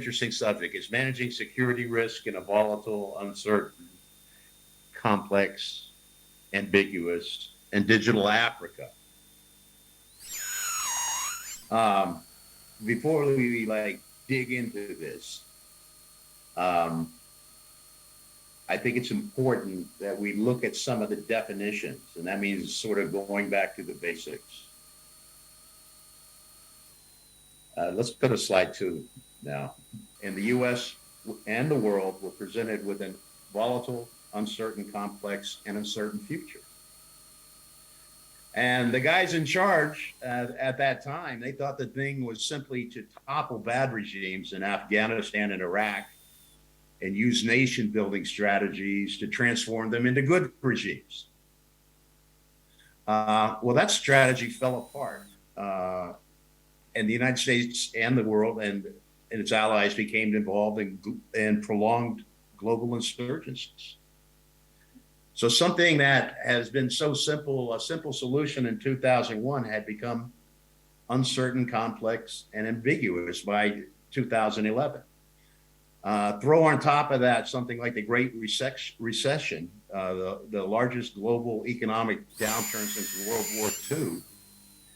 interesting subject, is managing security risk in a volatile, uncertain, complex, ambiguous, and digital Africa. Before we dig into this, I think it's important that we look at some of the definitions, and that means sort of going back to the basics. Let's go to slide 2 now. In the US and the world, we're presented with a volatile, uncertain, complex, and uncertain future. And the guys in charge at that time, they thought the thing was simply to topple bad regimes in Afghanistan and Iraq and use nation building strategies to transform them into good regimes. Well, that strategy fell apart. And the United States and the world and its allies became involved in prolonged global insurgencies. So something that has been so simple, a simple solution in 2001 had become uncertain, complex, and ambiguous by 2011. Throw on top of that something like the Great Recession, the largest global economic downturn since World War II.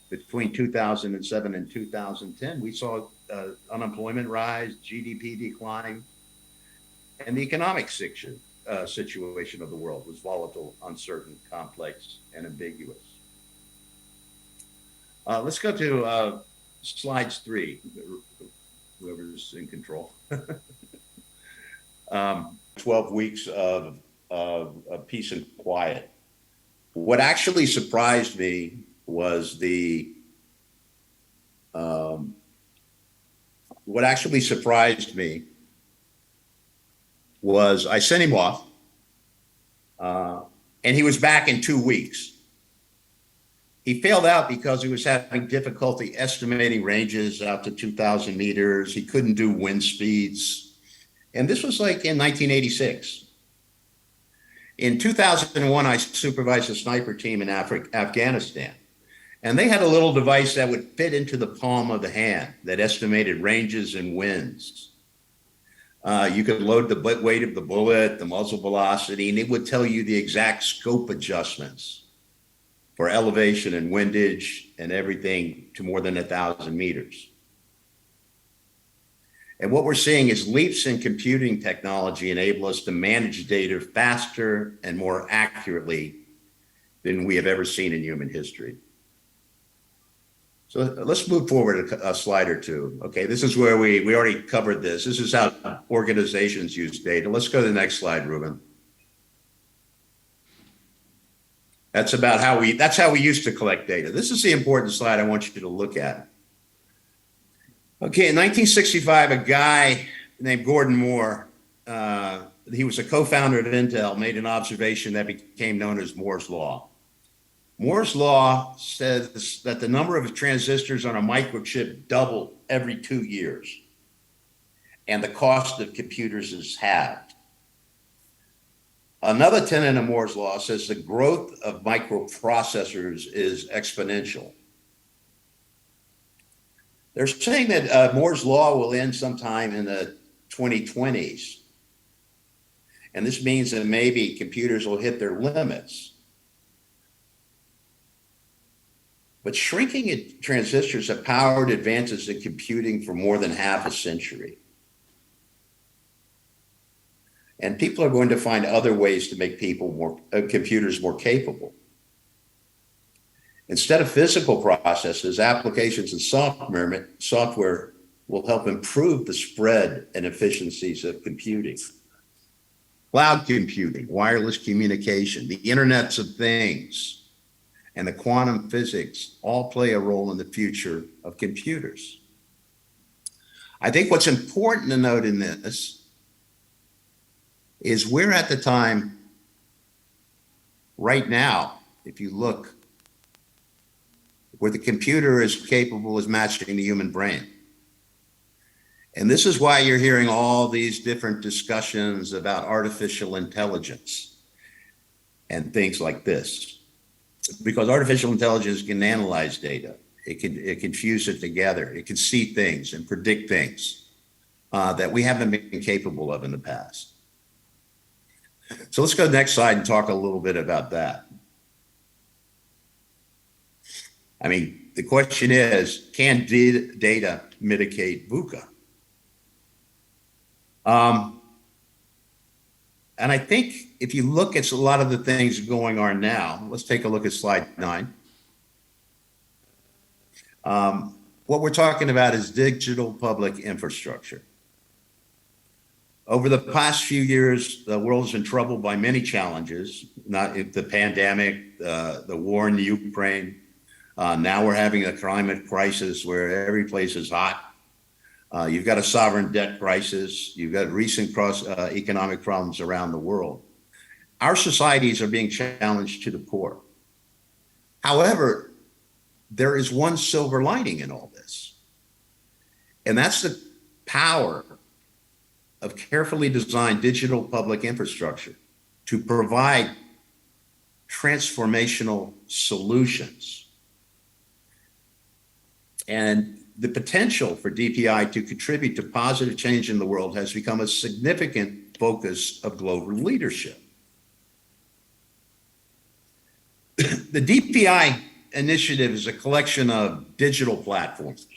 Between 2007 and 2010, we saw unemployment rise, GDP decline, and the economic situation of the world was volatile, uncertain, complex, and ambiguous. Let's go to slides 3, whoever's in control. 12 weeks of peace and quiet. What actually surprised me was I sent him off, and he was back in 2 weeks. He failed out because he was having difficulty estimating ranges out to 2,000 meters. He couldn't do wind speeds. And this was like in 1986. In 2001, I supervised a sniper team in Afghanistan. And they had a little device that would fit into the palm of the hand that estimated ranges and winds. You could load the weight of the bullet, the muzzle velocity, and it would tell you the exact scope adjustments for elevation and windage and everything to more than 1,000 meters. And what we're seeing is leaps in computing technology enable us to manage data faster and more accurately than we have ever seen in human history. So let's move forward a slide or two. Okay, this is where we already covered this. This is how organizations use data. Let's go to the next slide, Ruben. That's how we used to collect data. This is the important slide I want you to look at. Okay, in 1965, a guy named Gordon Moore, he was a co-founder of Intel, made an observation that became known as Moore's Law. Moore's Law says that the number of transistors on a microchip double every 2 years, and the cost of computers is halved. Another tenet of Moore's Law says the growth of microprocessors is exponential. They're saying that Moore's Law will end sometime in the 2020s. And this means that maybe computers will hit their limits. But shrinking transistors have powered advances in computing for more than half a century. And people are going to find other ways to make computers more capable. Instead of physical processes, applications and software will help improve the spread and efficiencies of computing. Cloud computing, wireless communication, the internets of things, and the quantum physics all play a role in the future of computers. I think what's important to note in this is we're at the time right now, if you look, where the computer is capable of matching the human brain. And this is why you're hearing all these different discussions about artificial intelligence and things like this. Because artificial intelligence can analyze data. It can fuse it together. It can see things and predict things. that we haven't been capable of in the past. So let's go to the next slide and talk a little bit about that. I mean, the question is, can data mitigate VUCA? And I think if you look at a lot of the things going on now, let's take a look at slide 9. What we're talking about is digital public infrastructure. Over the past few years, the world has been troubled by many challenges, not the pandemic, the war in the Ukraine. Now we're having a climate crisis where every place is hot. You've got a sovereign debt crisis. You've got recent economic problems around the world. Our societies are being challenged to the core. However, there is one silver lining in all this, and that's the power of carefully designed digital public infrastructure to provide transformational solutions. And the potential for DPI to contribute to positive change in the world has become a significant focus of global leadership. The DPI initiative is a collection of digital platforms,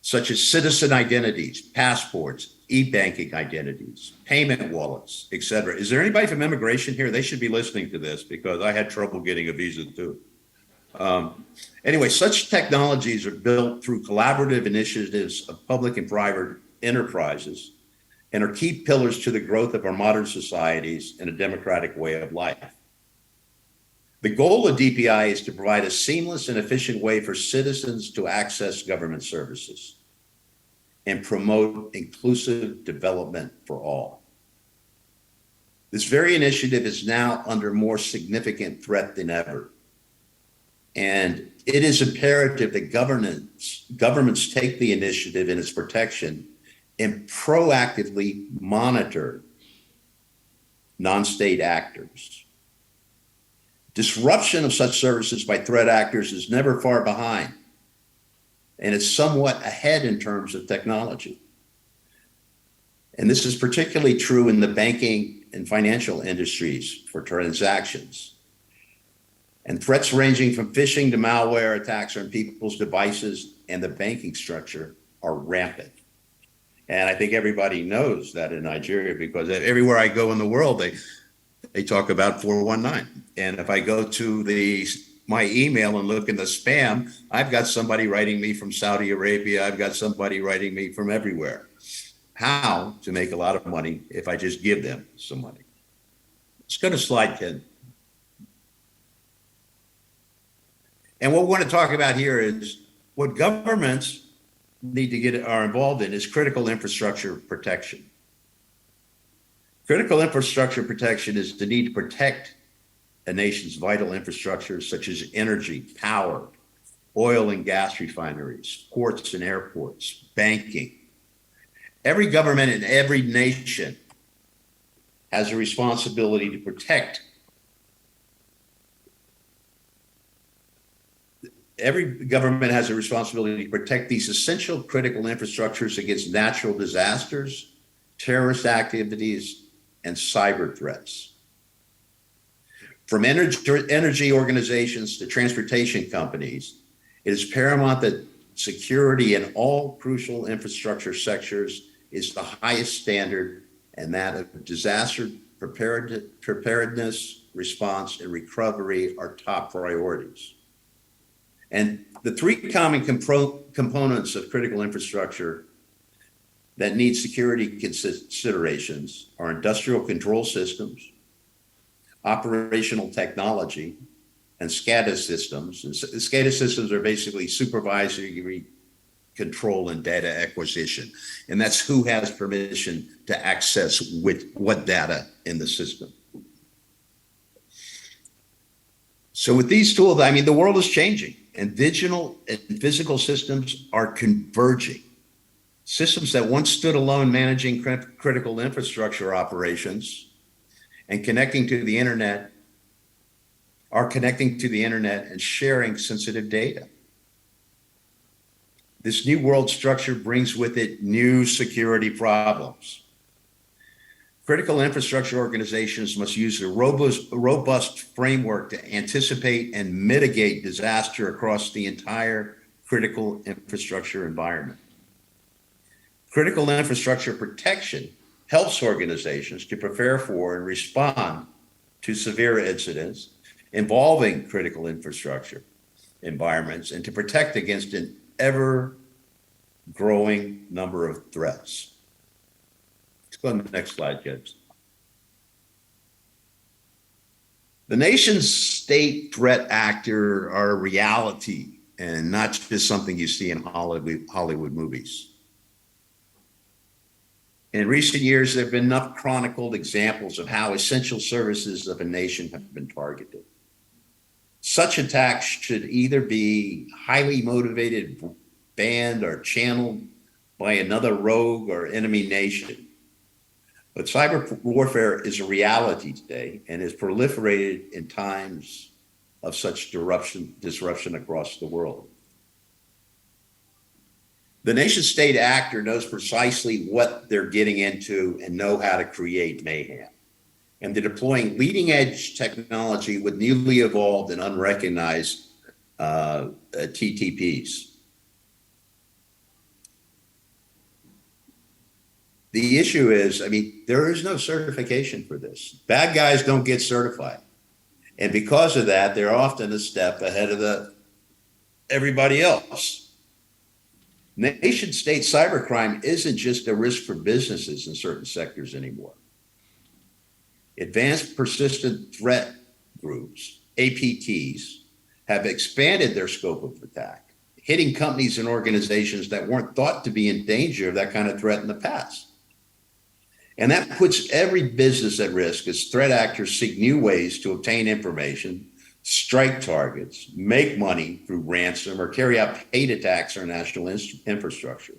such as citizen identities, passports, e-banking identities, payment wallets, et cetera. Is there anybody from immigration here? They should be listening to this because I had trouble getting a visa too. Anyway, such technologies are built through collaborative initiatives of public and private enterprises and are key pillars to the growth of our modern societies and a democratic way of life. The goal of DPI is to provide a seamless and efficient way for citizens to access government services and promote inclusive development for all. This very initiative is now under more significant threat than ever. And it is imperative that governments take the initiative in its protection and proactively monitor non-state actors. Disruption of such services by threat actors is never far behind, and it's somewhat ahead in terms of technology. And this is particularly true in the banking and financial industries for transactions. And threats ranging from phishing to malware attacks on people's devices and the banking structure are rampant. And I think everybody knows that in Nigeria because everywhere I go in the world, they talk about 419. And if I go to my email and look in the spam, I've got somebody writing me from Saudi Arabia. I've got somebody writing me from everywhere. How to make a lot of money if I just give them some money. Let's go to slide 10. And what we want to talk about here is what governments need to are involved in is critical infrastructure protection. Critical infrastructure protection is the need to protect a nation's vital infrastructure, such as energy, power, oil and gas refineries, ports and airports, banking. Every government in every nation has a responsibility to protect. Every government has a responsibility to protect these essential critical infrastructures against natural disasters, terrorist activities, and cyber threats. From energy organizations to transportation companies, it is paramount that security in all crucial infrastructure sectors is the highest standard, and that of disaster preparedness, response, and recovery are top priorities. And the three common components of critical infrastructure that need security considerations are industrial control systems, operational technology, and SCADA systems. And SCADA systems are basically supervisory control and data acquisition. And that's who has permission to access what data in the system. So with these tools, I mean, the world is changing and digital and physical systems are converging. Systems that once stood alone managing critical infrastructure operations and connecting to the internet are connecting to the internet and sharing sensitive data. This new world structure brings with it new security problems. Critical infrastructure organizations must use a robust framework to anticipate and mitigate disaster across the entire critical infrastructure environment. Critical infrastructure protection helps organizations to prepare for and respond to severe incidents involving critical infrastructure environments and to protect against an ever-growing number of threats. Let's go on to the next slide, kids. The nation's state threat actor are a reality and not just something you see in Hollywood movies. In recent years, there have been enough chronicled examples of how essential services of a nation have been targeted. Such attacks should either be highly motivated, banned, or channeled by another rogue or enemy nation. But cyber warfare is a reality today and is proliferated in times of such disruption across the world. The nation state actor knows precisely what they're getting into and know how to create mayhem. And they're deploying leading edge technology with newly evolved and unrecognized TTPs. The issue is, there is no certification for this. Bad guys don't get certified. And because of that, they're often a step ahead of everybody else. Nation state cybercrime isn't just a risk for businesses in certain sectors anymore. Advanced persistent threat groups, APTs, have expanded their scope of attack, hitting companies and organizations that weren't thought to be in danger of that kind of threat in the past. And that puts every business at risk as threat actors seek new ways to obtain information, strike targets, make money through ransom, or carry out paid attacks on national infrastructure.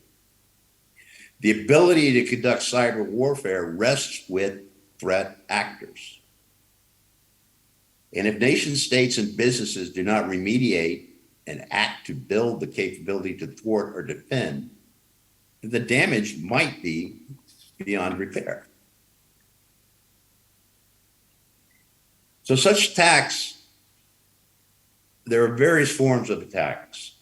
The ability to conduct cyber warfare rests with threat actors. And if nation states and businesses do not remediate and act to build the capability to thwart or defend, the damage might be beyond repair. So such attacks, there are various forms of attacks.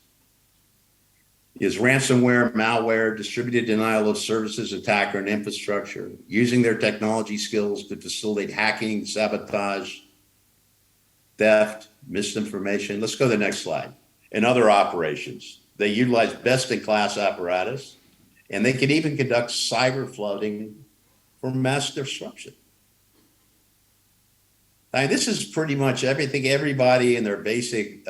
Is ransomware, malware, distributed denial of services attack on infrastructure, using their technology skills to facilitate hacking, sabotage, theft, misinformation. Let's go to the next slide. And other operations. They utilize best-in-class apparatus, and they can even conduct cyber flooding for mass disruption. This is pretty much everything everybody in their basic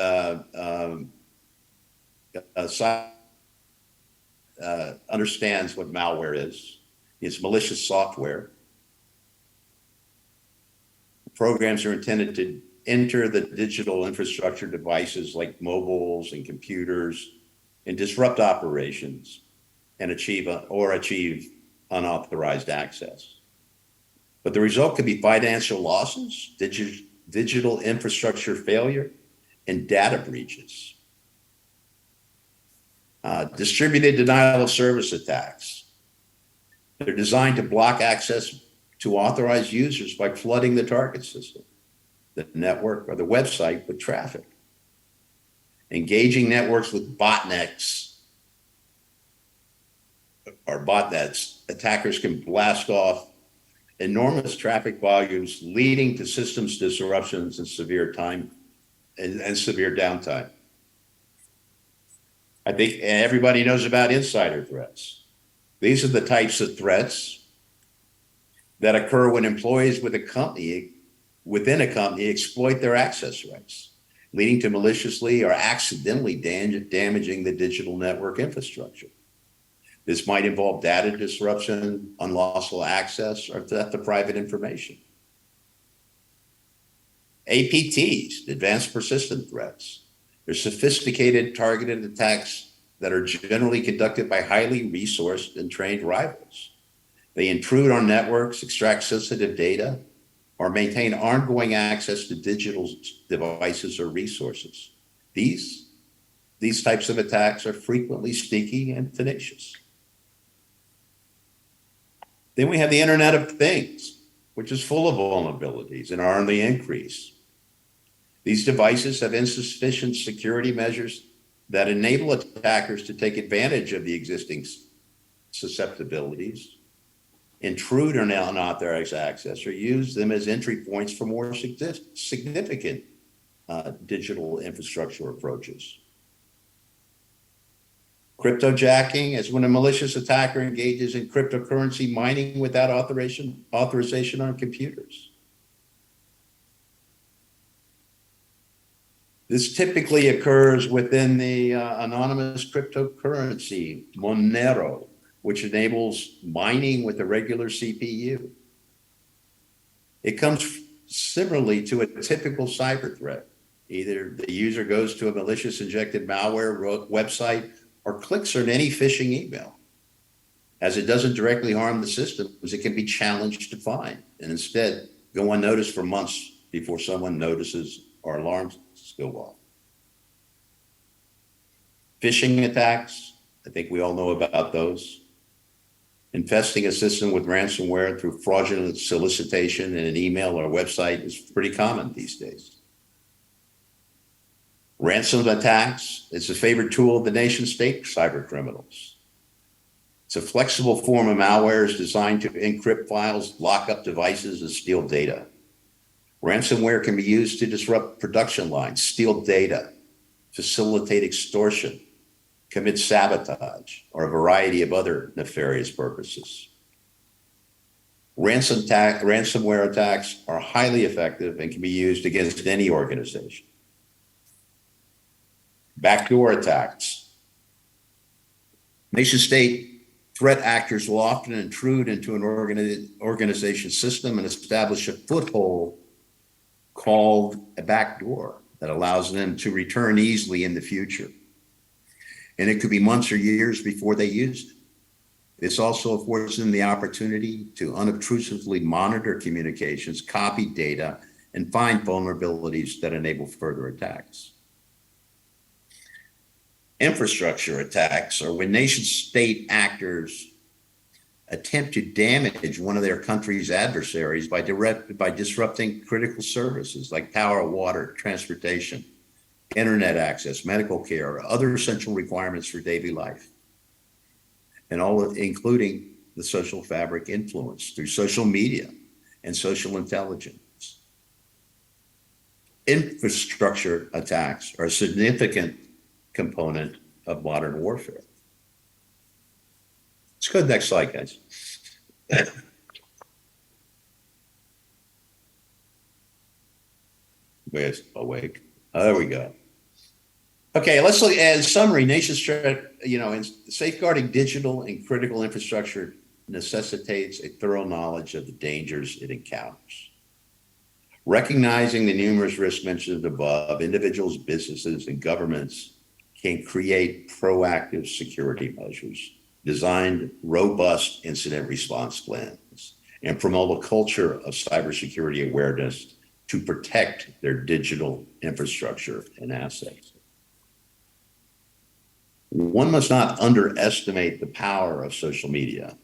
understands what malware is. It's malicious software. Programs are intended to enter the digital infrastructure devices like mobiles and computers and disrupt operations and achieve unauthorized access. But the result could be financial losses, digital infrastructure failure, and data breaches. Distributed denial of service attacks. They're designed to block access to authorized users by flooding the target system, the network, or the website with traffic. Engaging networks with botnets or botnets, attackers can blast off enormous traffic volumes, leading to systems disruptions and severe downtime. I think everybody knows about insider threats. These are the types of threats that occur when employees within a company exploit their access rights, leading to maliciously or accidentally damaging the digital network infrastructure. This might involve data disruption, unlawful access, or theft of private information. APTs, advanced persistent threats. They're sophisticated targeted attacks that are generally conducted by highly resourced and trained rivals. They intrude on networks, extract sensitive data, or maintain ongoing access to digital devices or resources. These these types of attacks are frequently sneaky and tenacious. Then we have the Internet of Things, which is full of vulnerabilities and are on the increase. These devices have insufficient security measures that enable attackers to take advantage of the existing susceptibilities, intrude on unauthorized access, or use them as entry points for more significant digital infrastructure approaches. Cryptojacking is when a malicious attacker engages in cryptocurrency mining without authorization on computers. This typically occurs within the anonymous cryptocurrency, Monero, which enables mining with a regular CPU. It comes similarly to a typical cyber threat. Either the user goes to a malicious injected malware website or clicks on any phishing email. As it doesn't directly harm the systems, it can be challenged to find and instead go unnoticed for months before someone notices or alarms go off. Phishing attacks, I think we all know about those. Infesting a system with ransomware through fraudulent solicitation in an email or website is pretty common these days. Ransom attacks is a favorite tool of the nation state cyber criminals. It's a flexible form of malware designed to encrypt files, lock up devices, and steal data. Ransomware can be used to disrupt production lines, steal data, facilitate extortion, commit sabotage, or a variety of other nefarious purposes. Ransomware attacks are highly effective and can be used against any organization. Backdoor attacks. Nation-state threat actors will often intrude into an organization system and establish a foothold called a backdoor that allows them to return easily in the future. And it could be months or years before they use it. This also affords them the opportunity to unobtrusively monitor communications, copy data, and find vulnerabilities that enable further attacks. Infrastructure attacks are when nation-state actors attempt to damage one of their country's adversaries by disrupting critical services like power, water, transportation, internet access, medical care, or other essential requirements for daily life, and including the social fabric influence through social media and social intelligence. Infrastructure attacks are a significant component of modern warfare. Let's go to the next slide, guys. Where's awake? Oh, there we go. Okay, let's look at in summary. Nation state, in safeguarding digital and critical infrastructure necessitates a thorough knowledge of the dangers it encounters. Recognizing the numerous risks mentioned above, individuals, businesses, and governments can create proactive security measures, designed robust incident response plans, and promote a culture of cybersecurity awareness to protect their digital infrastructure and assets. One must not underestimate the power of social media.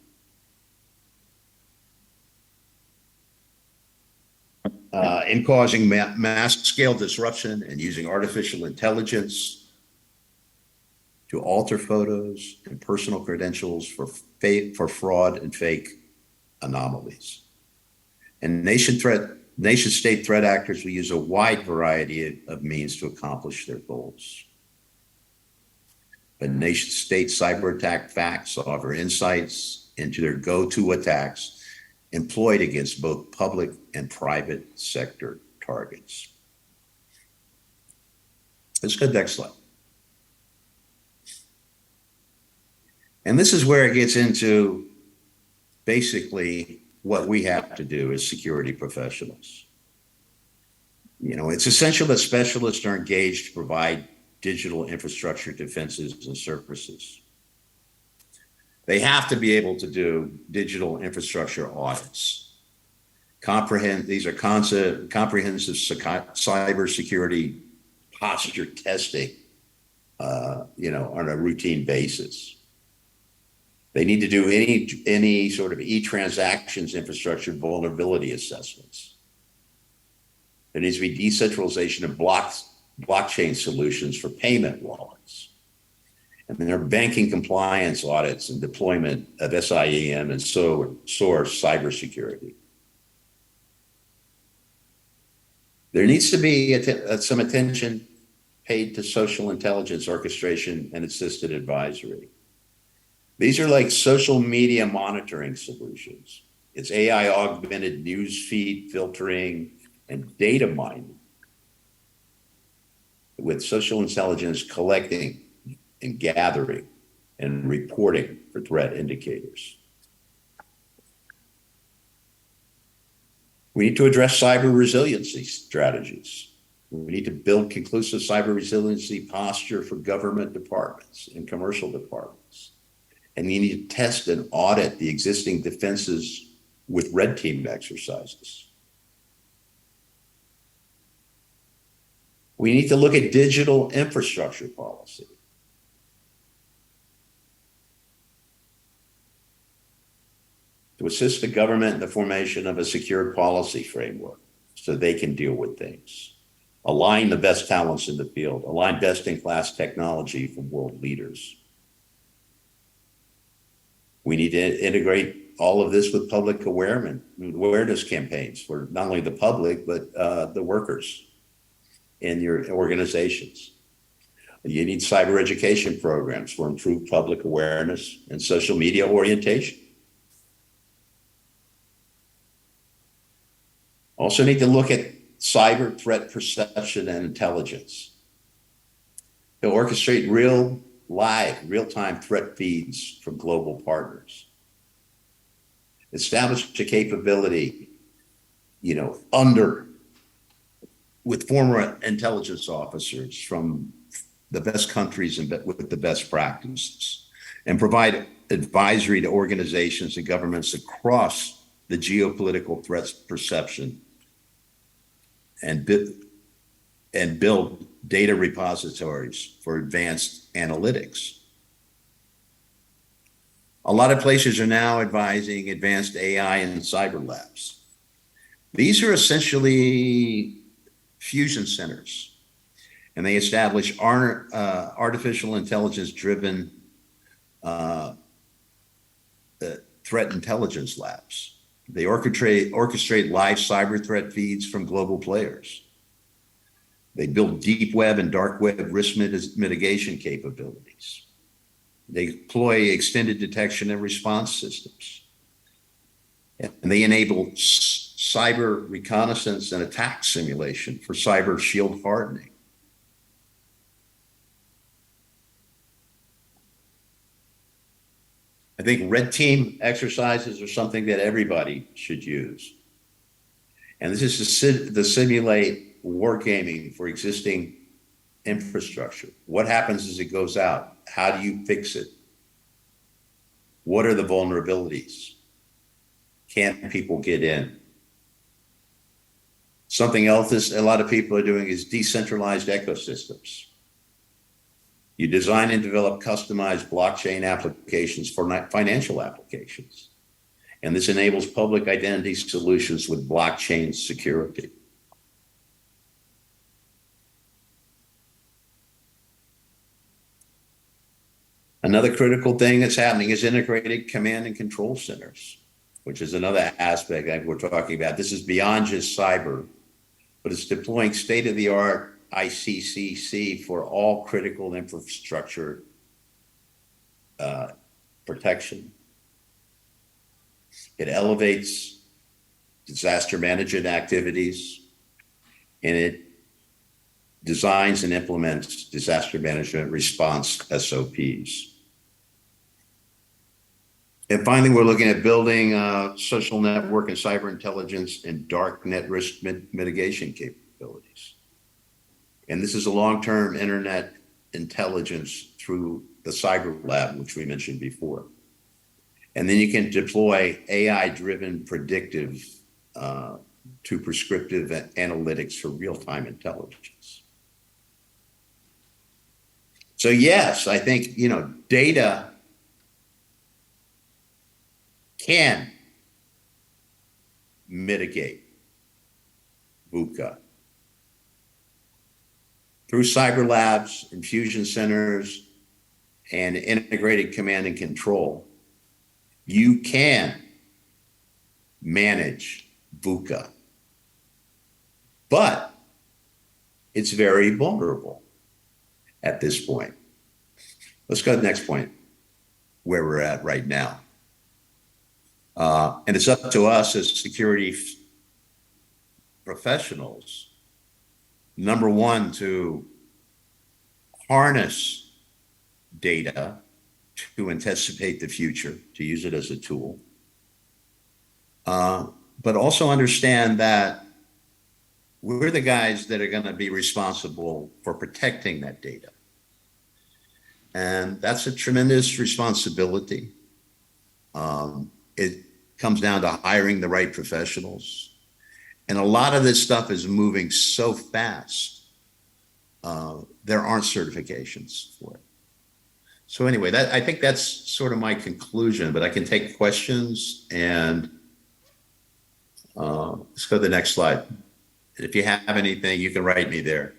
In causing mass scale disruption and using artificial intelligence to alter photos and personal credentials for fraud and fake anomalies. And nation-state threat actors will use a wide variety of means to accomplish their goals. But nation-state cyber attack facts offer insights into their go-to attacks employed against both public and private sector targets. Let's go to the next slide. And this is where it gets into basically what we have to do as security professionals. It's essential that specialists are engaged to provide digital infrastructure defenses and services. They have to be able to do digital infrastructure audits. These are comprehensive cybersecurity posture testing on a routine basis. They need to do any sort of e-transactions infrastructure vulnerability assessments. There needs to be decentralization of blockchain solutions for payment wallets. And then there are banking compliance audits and deployment of SIEM and source cybersecurity. There needs to be some attention paid to social intelligence orchestration and assisted advisory. These are like social media monitoring solutions. It's AI augmented news feed filtering and data mining with social intelligence collecting and gathering and reporting for threat indicators. We need to address cyber resiliency strategies. We need to build conclusive cyber resiliency posture for government departments and commercial departments. And we need to test and audit the existing defenses with red team exercises. We need to look at digital infrastructure policy. To assist the government in the formation of a secure policy framework so they can deal with things. Align the best talents in the field, align best-in-class technology from world leaders. We need to integrate all of this with public awareness campaigns for not only the public, but the workers in your organizations. You need cyber education programs for improved public awareness and social media orientation. Also need to look at cyber threat perception and intelligence. To orchestrate real-time threat feeds from global partners. Establish a capability, with former intelligence officers from the best countries and with the best practices, and provide advisory to organizations and governments across the geopolitical threats perception and build data repositories for advanced analytics. A lot of places are now advising advanced AI and cyber labs. These are essentially fusion centers, and they establish artificial intelligence-driven threat intelligence labs. They orchestrate live cyber threat feeds from global players. They build deep web and dark web risk mitigation capabilities. They deploy extended detection and response systems. And they enable cyber reconnaissance and attack simulation for cyber shield hardening. I think red team exercises are something that everybody should use. And this is to simulate wargaming for existing infrastructure. What happens as it goes out? How do you fix it? What are the vulnerabilities? Can people get in? Something else a lot of people are doing is decentralized ecosystems. You design and develop customized blockchain applications for financial applications. And this enables public identity solutions with blockchain security. Another critical thing that's happening is integrated command and control centers, which is another aspect that we're talking about. This is beyond just cyber, but it's deploying state-of-the-art ICCC for all critical infrastructure protection. It elevates disaster management activities, and it designs and implements disaster management response SOPs. And finally, we're looking at building social network and cyber intelligence and dark net risk mitigation capabilities. And this is a long-term internet intelligence through the cyber lab, which we mentioned before. And then you can deploy AI-driven predictive to prescriptive analytics for real-time intelligence. So yes, I think, data can mitigate VUCA through cyber labs, infusion centers, and integrated command and control. You can manage VUCA, but it's very vulnerable at this point. Let's go to the next point, where we're at right now. And it's up to us as security professionals, number one, to harness data to anticipate the future, to use it as a tool, but also understand that we're the guys that are going to be responsible for protecting that data. And that's a tremendous responsibility. It comes down to hiring the right professionals. And a lot of this stuff is moving so fast, there aren't certifications for it. So anyway, I think that's sort of my conclusion, but I can take questions, and let's go to the next slide. And if you have anything, you can write me there.